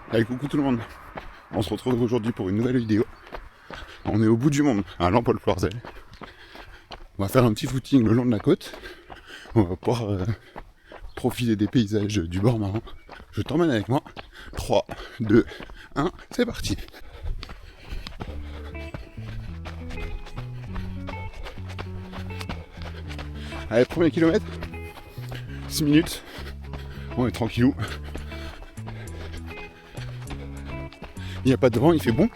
Allez, coucou tout le monde. On se retrouve aujourd'hui pour une nouvelle vidéo. On est au bout du monde, à Lampol-Floirzel. On va faire un petit footing le long de la côte. On va pouvoir profiter des paysages du bord marin. Je t'emmène avec moi. 3, 2, 1, c'est parti. Allez, premier kilomètre. 6 minutes. On est tranquillou. Il n'y a pas de vent, il fait bon.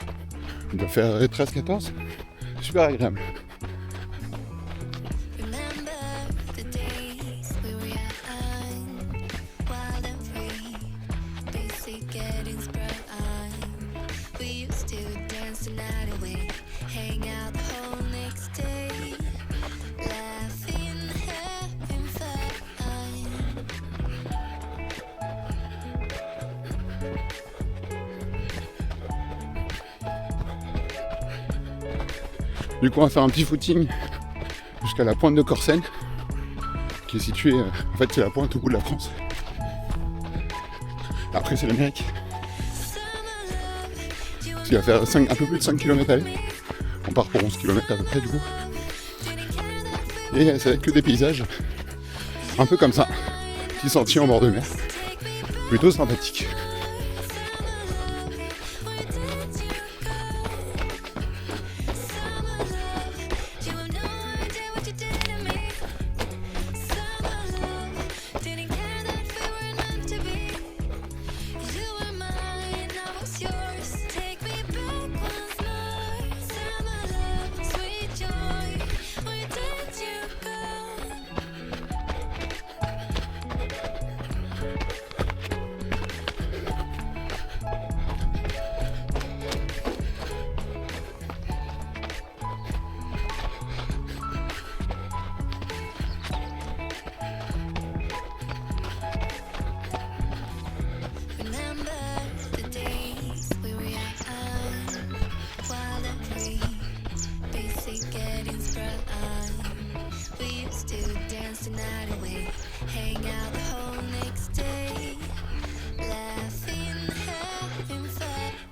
On doit faire 13-14. Super agréable. Du coup, on va faire un petit footing jusqu'à la pointe de Corsen, qui est située, en fait, c'est la pointe au bout de la France. Après, c'est l'Amérique. Il va faire un peu plus de 5 km aller. On part pour 11 km à peu près, du coup. Et ça va être que des paysages, un peu comme ça, petit sentier en bord de mer, plutôt sympathique.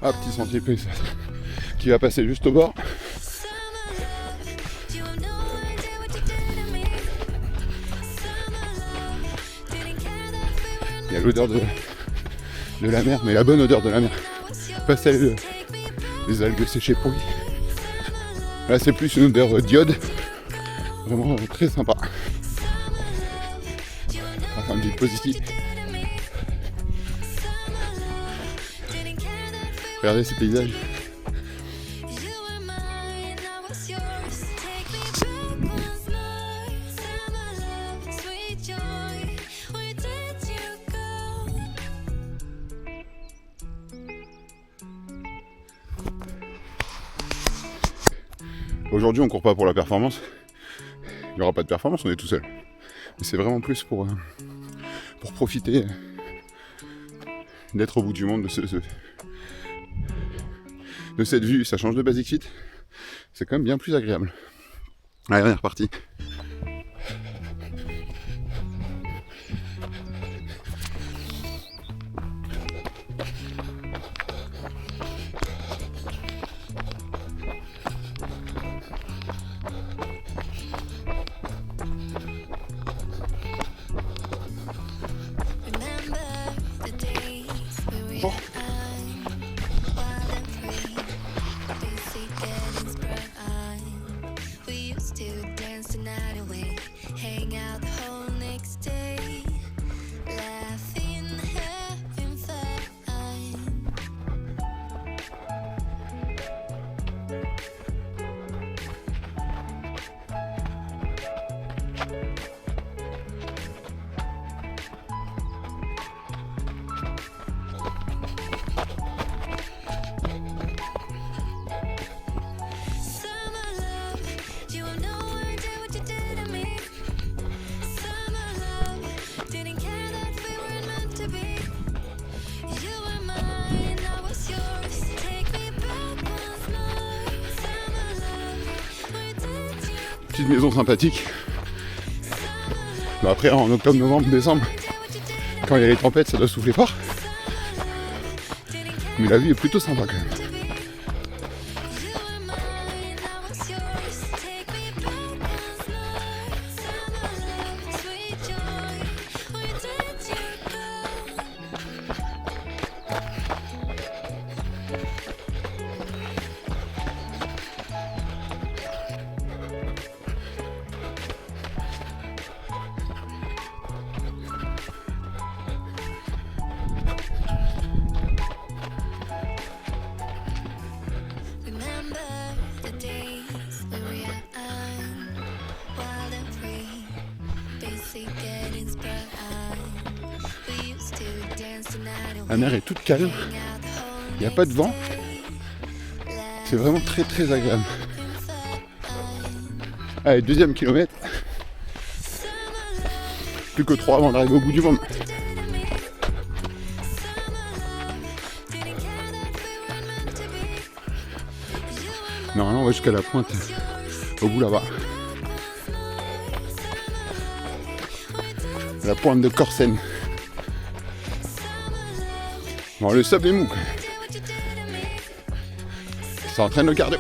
Ah, petit sentier qui va passer juste au bord. Il y a l'odeur de la mer, mais la bonne odeur de la mer. Pas celle des algues séchées pourries. Là, c'est plus une odeur d'iode. Vraiment très sympa. On va faire une petite pause ici. Regardez ces paysages. Aujourd'hui, on court pas pour la performance. Il n'y aura pas de performance, on est tout seul. Mais c'est vraiment plus pour profiter d'être au bout du monde, de cette vue. Ça change de Basic Fit. C'est quand même bien plus agréable. Allez, on est reparti. Bon. Petite maison sympathique. Bah après en octobre, novembre, décembre, quand il y a les tempêtes, ça doit souffler fort. Mais la vue est plutôt sympa quand même. La mer est toute calme, il n'y a pas de vent, c'est vraiment très très agréable. Allez, deuxième kilomètre, plus que 3 avant d'arriver au bout du monde. Normalement on va jusqu'à la pointe, au bout là-bas. La pointe de Corsen. Bon, le sable est mou. Ça entraîne le cardio.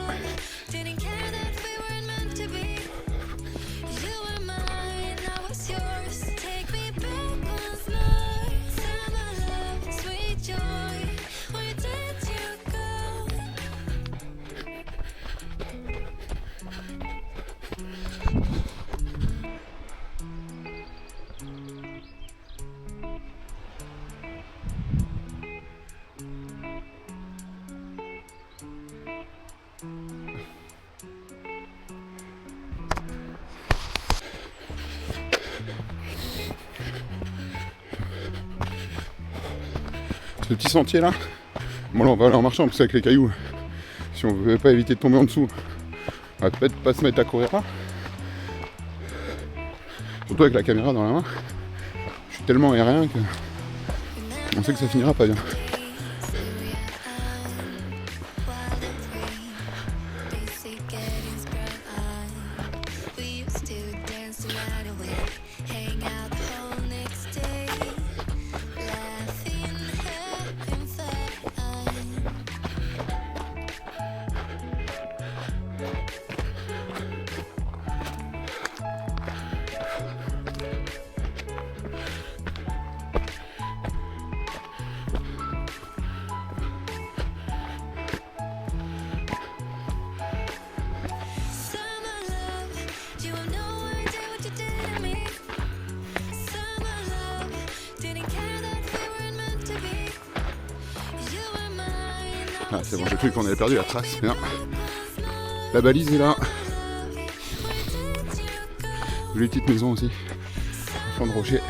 Ce petit sentier là, bon là on va aller en marchant parce qu'avec les cailloux, si on veut pas éviter de tomber en dessous, on va peut-être pas se mettre à courir là. Surtout avec la caméra dans la main, je suis tellement aérien que on sait que ça finira pas bien. Ah c'est bon, j'ai cru qu'on avait perdu la trace, mais non. La balise est là. Les petites maisons aussi. Un flanc de rocher.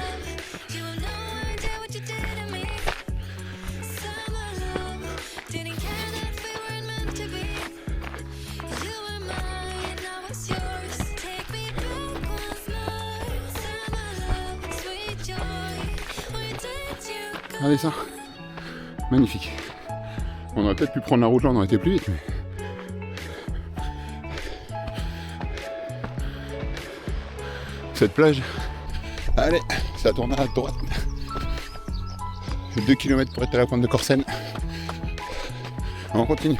Regardez ça. Magnifique. On aurait peut-être pu prendre la route là, on aurait été plus vite. Mais... cette plage, allez, ça tourne à droite. 2 km pour être à la pointe de Corsen. On continue.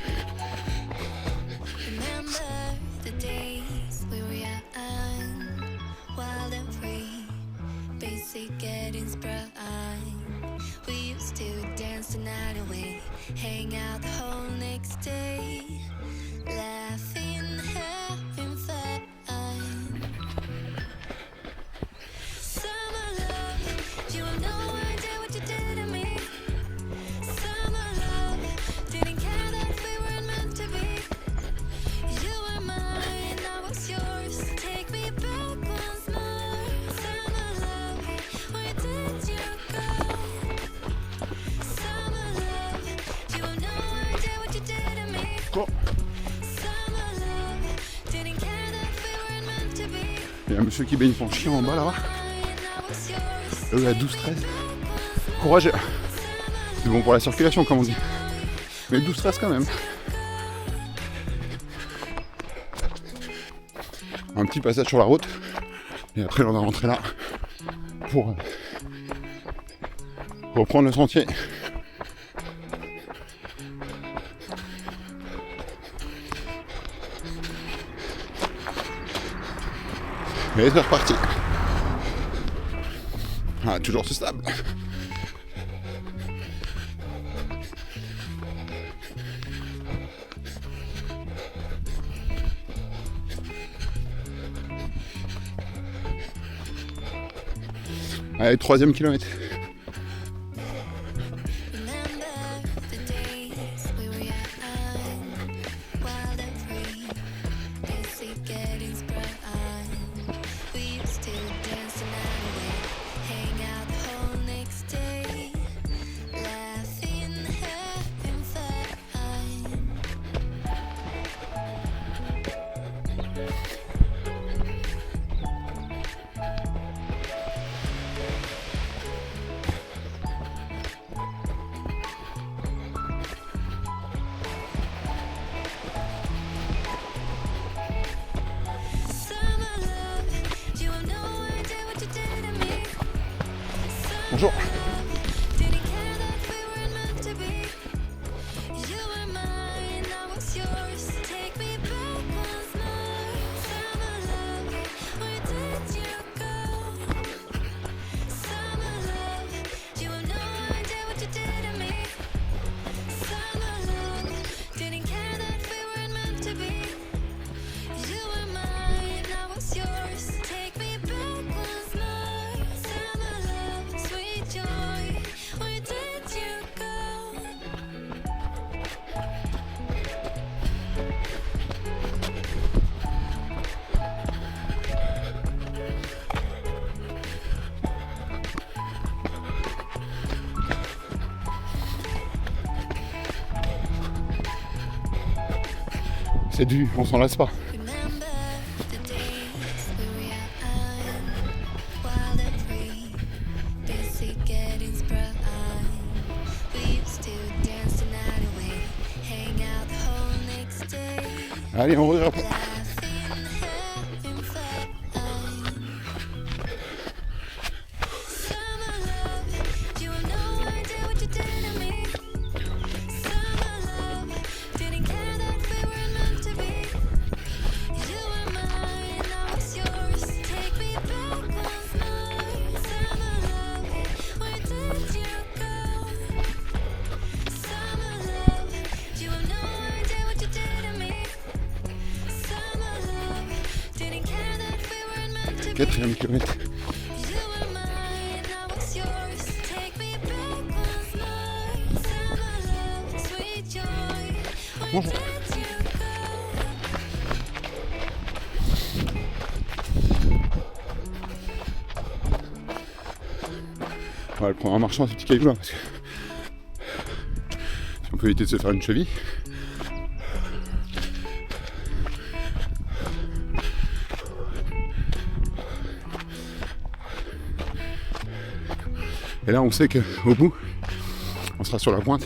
Il y a un monsieur qui baigne son chien en bas là-bas. À 12-13. Courageux. C'est bon pour la circulation comme on dit. Mais 12-13 quand même. Un petit passage sur la route. Et après on va rentrer là. Pour reprendre le sentier. Et c'est reparti. Ah, toujours ce stable. Allez, 3e kilomètre. Bonjour. C'est du, on s'en lasse pas. Allez, on regarde. Quatrième kilomètre. Bonjour. On va le prendre en marchant à ce petit caillou là parce que si on peut éviter de se faire une cheville. Et là on sait qu'au bout, on sera sur la pointe,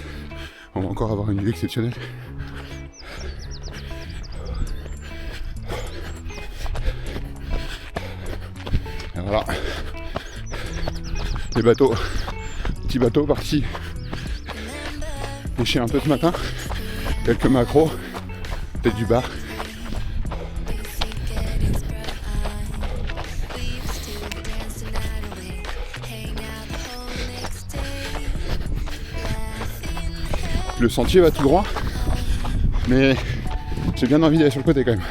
on va encore avoir une vue exceptionnelle. Et voilà. Les bateaux, petits bateaux partis pêcher un peu ce matin, quelques maquereaux, peut-être du bar. Le sentier va tout droit, mais j'ai bien envie d'aller sur le côté quand même.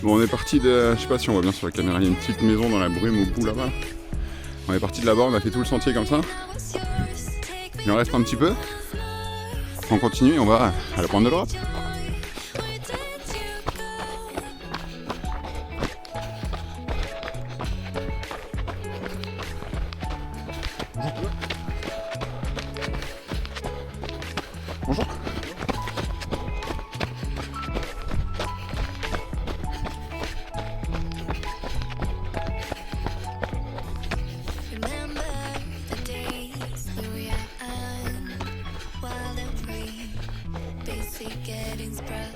Bon, on est parti de, je sais pas si on voit bien sur la caméra, il y a une petite maison dans la brume au bout là-bas. On est parti de là-bas, on a fait tout le sentier comme ça. Il en reste un petit peu. On continue et on va à la pointe de l'Europe. getting sprung.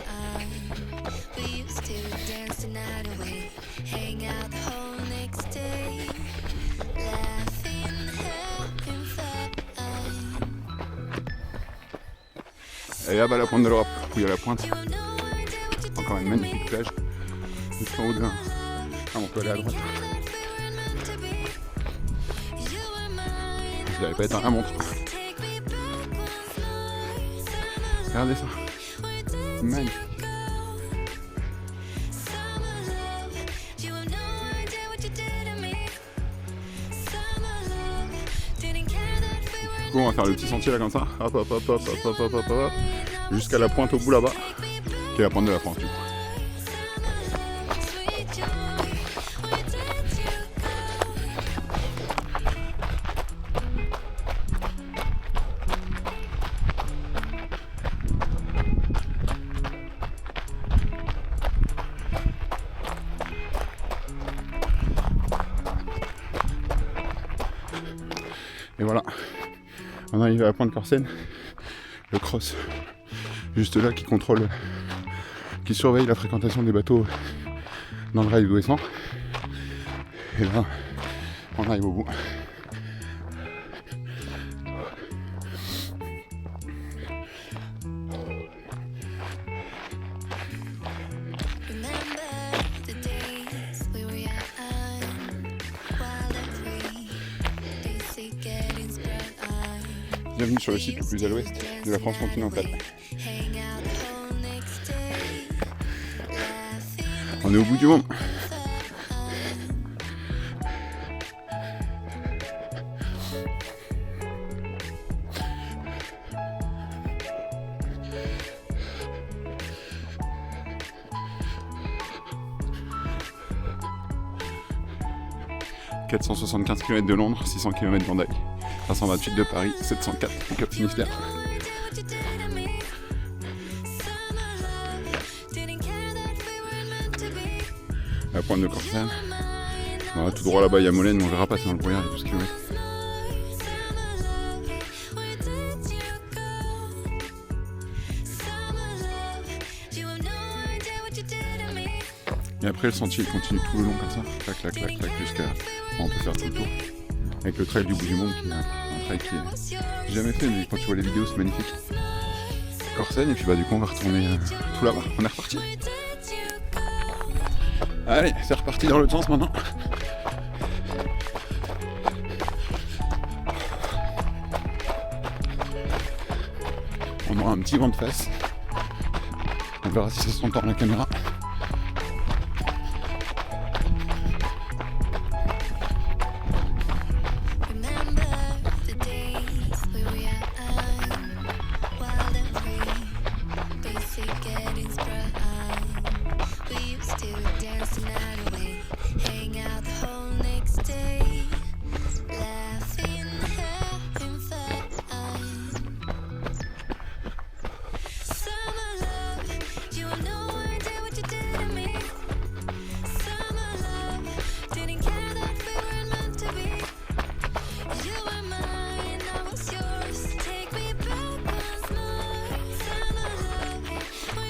We used to dance the night away, hang out the whole next day, laughing, having fun. Et là-bas la pointe de l'Europe, où il y a la pointe. Encore une magnifique plage. Juste en haut d'un. Ah, on peut aller à droite. Je n'avais pas éteint la montre. Regardez ça. Magnifique. Du coup, on va faire le petit sentier là comme ça. Hop, hop, hop, hop, hop, hop, hop, hop, hop. Jusqu'à la pointe au bout là-bas. Qui est la pointe de la France du coup. Et voilà, on arrive à la pointe Corsen, le cross, juste là qui contrôle, qui surveille la fréquentation des bateaux dans le rail d'Ouessant. Et là, on arrive au bout. Bienvenue sur le site le plus à l'ouest de la France continentale. On est au bout du monde. « 475 km de Londres, 600 km d'Hendaye, 328 de Paris, 704 au Cap Finistère. » La pointe de Corsen. Voilà, tout droit là-bas, il y a Molène, on verra passer dans le brouillard, il y a 12 km. Et après, le sentier il continue tout le long comme ça, clac, clac, clac, clac, jusqu'à. On peut faire tout le tour. Avec le trail du bout du monde, qui est un trail qui est. J'ai jamais fait, mais quand tu vois les vidéos, c'est magnifique. Corsen, et puis bah, du coup, on va retourner tout là-bas. On est reparti. Allez, c'est reparti dans l'autre sens maintenant. On aura un petit vent de face. On verra si ça s'entend dans la caméra.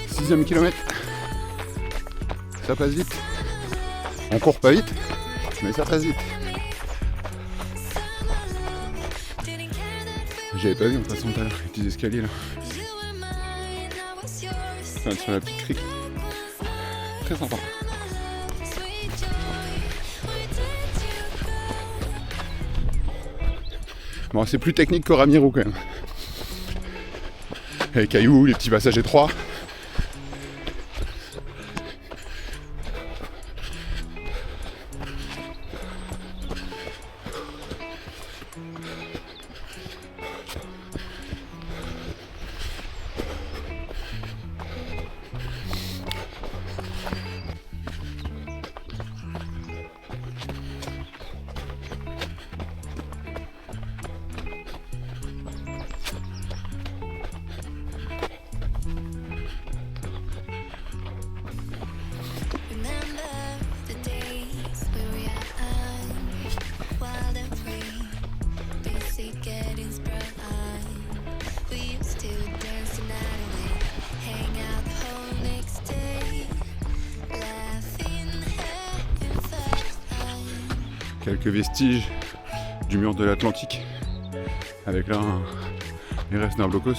Sixième kilomètre, ça passe vite. On court pas vite, mais ça passe vite. J'avais pas vu en passant tout à l'heure les petits escaliers là. Sur la petite crique. Très sympa. Bon, c'est plus technique que Ramiro quand même. Les cailloux, les petits passages étroits. quelques vestiges du mur de l'Atlantique, avec là les restes d'un blocos.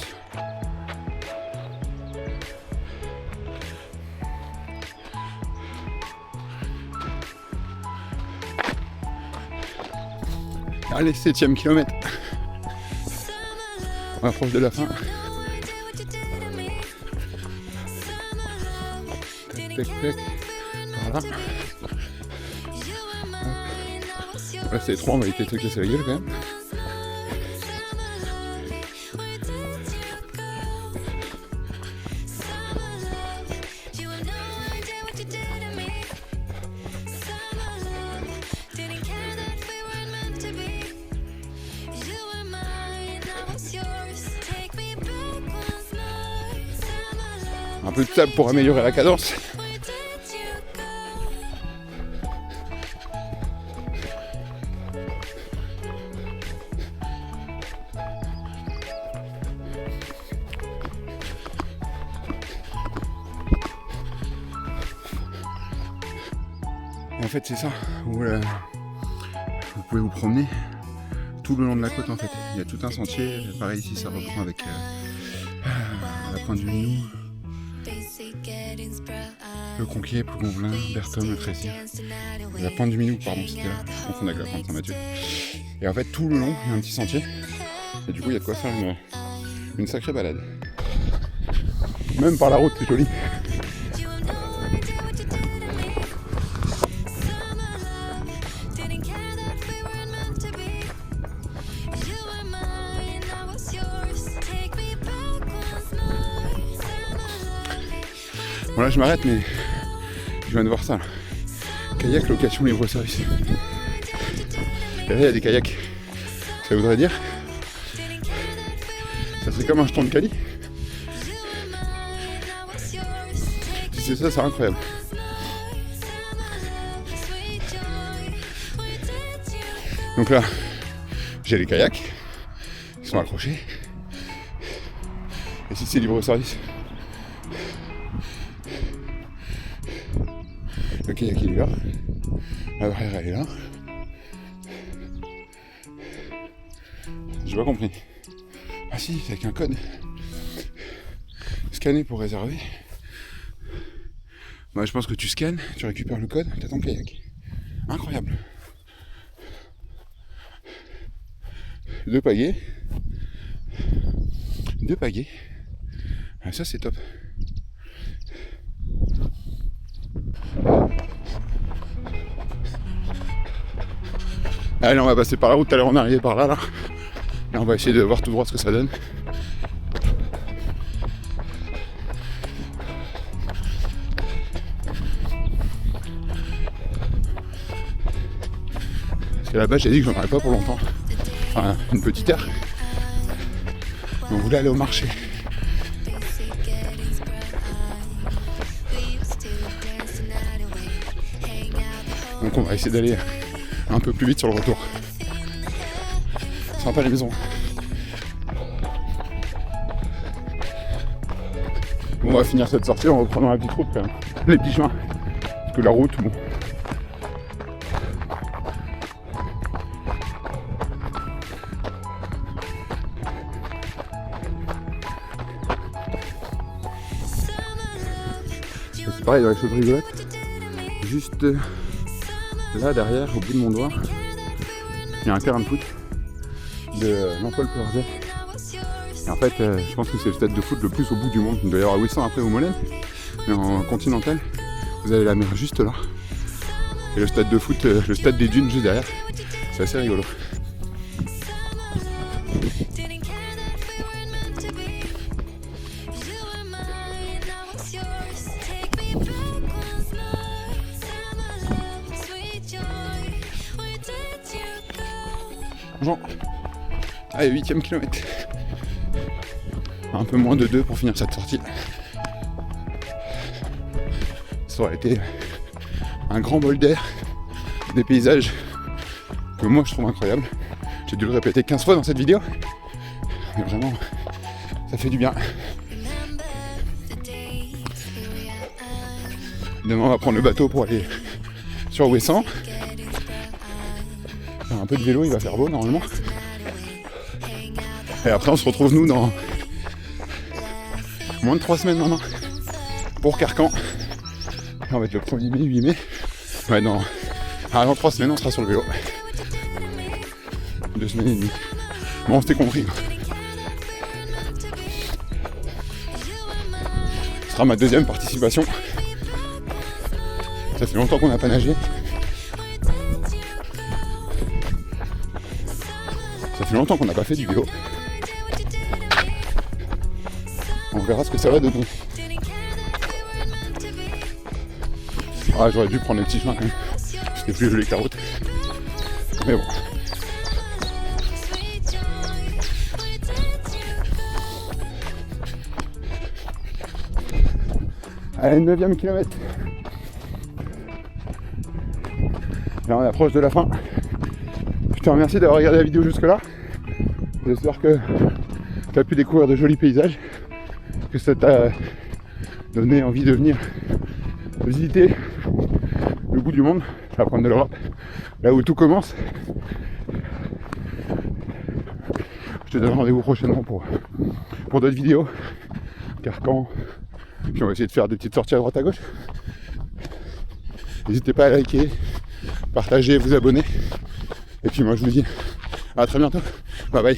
Allez, 7ème kilomètre. On approche de la fin. Tac, tac, tac. Par là. Là, c'est 3, on va éviter de se casser la gueule quand même. Un peu de sable pour améliorer la cadence. Et en fait c'est ça, où vous pouvez vous promener tout le long de la côte en fait. Il y a tout un sentier, pareil ici ça reprend avec la pointe du Minou, le Conquier, Plougonvelin, Berthom, le Trécy. La pointe du Minou, pardon, c'était là, je confonds avec la pointe Saint-Mathieu. Et en fait tout le long il y a un petit sentier, et du coup il y a de quoi faire une sacrée balade. Même par la route c'est joli. Bon là je m'arrête mais je viens de voir ça là. Kayak location libre service. Et là il y a des kayaks. Ça voudrait dire ça serait comme un jeton de Cali. Si c'est ça, c'est incroyable. Donc là j'ai les kayaks, ils sont accrochés. Et si c'est libre service, le kayak il est là, la barrière elle est là. J'ai pas compris. Ah si, c'est avec un code. Scanner pour réserver. Bah je pense que tu scannes, tu récupères le code, t'as ton kayak. Incroyable. 2 pagaies. Ah, ça c'est top. Allez, on va passer par la route, tout à l'heure on est arrivé par là. Et on va essayer de voir tout droit ce que ça donne. Parce qu'à la base j'ai dit que j'en aurais pas pour longtemps. Enfin, une petite heure. On voulait aller au marché. Donc on va essayer d'aller un peu plus vite sur le retour. Sympa les maisons. Bon, on va finir cette sortie en reprenant la petite route quand même. Les petits chemins. Parce que la route, bon. C'est pareil dans les choses rigolotes. Juste là derrière, au bout de mon doigt, il y a un terrain de foot de Jean-Paul Plourzet. Et en fait, je pense que c'est le stade de foot le plus au bout du monde. Il doit y avoir Ouessant après au Molène. Mais en continental, vous avez la mer juste là. Et le stade de foot, le stade des dunes juste derrière. C'est assez rigolo. Bonjour. Allez, 8ème kilomètre. Un peu moins de 2 pour finir cette sortie. Ça aurait été un grand bol d'air, des paysages que moi je trouve incroyables. J'ai dû le répéter 15 fois dans cette vidéo. Mais vraiment, ça fait du bien. Demain on va prendre le bateau pour aller sur Ouessant. peu de vélo, il va faire beau normalement. Et après on se retrouve nous dans moins de 3 semaines maintenant pour Carcan. Et on va être le 1er mai, 8 mai. Ouais, dans 3 semaines on sera sur le vélo. 2 semaines et demie. Bon, c'était compris. Ce sera ma deuxième participation. Ça fait longtemps qu'on n'a pas nagé. Ça fait longtemps qu'on n'a pas fait du vélo. On verra ce que ça va donner. Ah, j'aurais dû prendre les petits chemins quand même. C'était plus joli que la route. Mais bon. Allez, 9e kilomètre. Là on approche de la fin. Je te remercie d'avoir regardé la vidéo jusque là. J'espère que tu as pu découvrir de jolis paysages, que ça t'a donné envie de venir visiter le bout du monde, la pointe de l'Europe, là où tout commence. Je te donne rendez-vous prochainement pour d'autres vidéos. Carcan. Puis on va essayer de faire des petites sorties à droite à gauche. N'hésitez pas à liker, partager, vous abonner. Et puis moi je vous dis à très bientôt. Bye bye.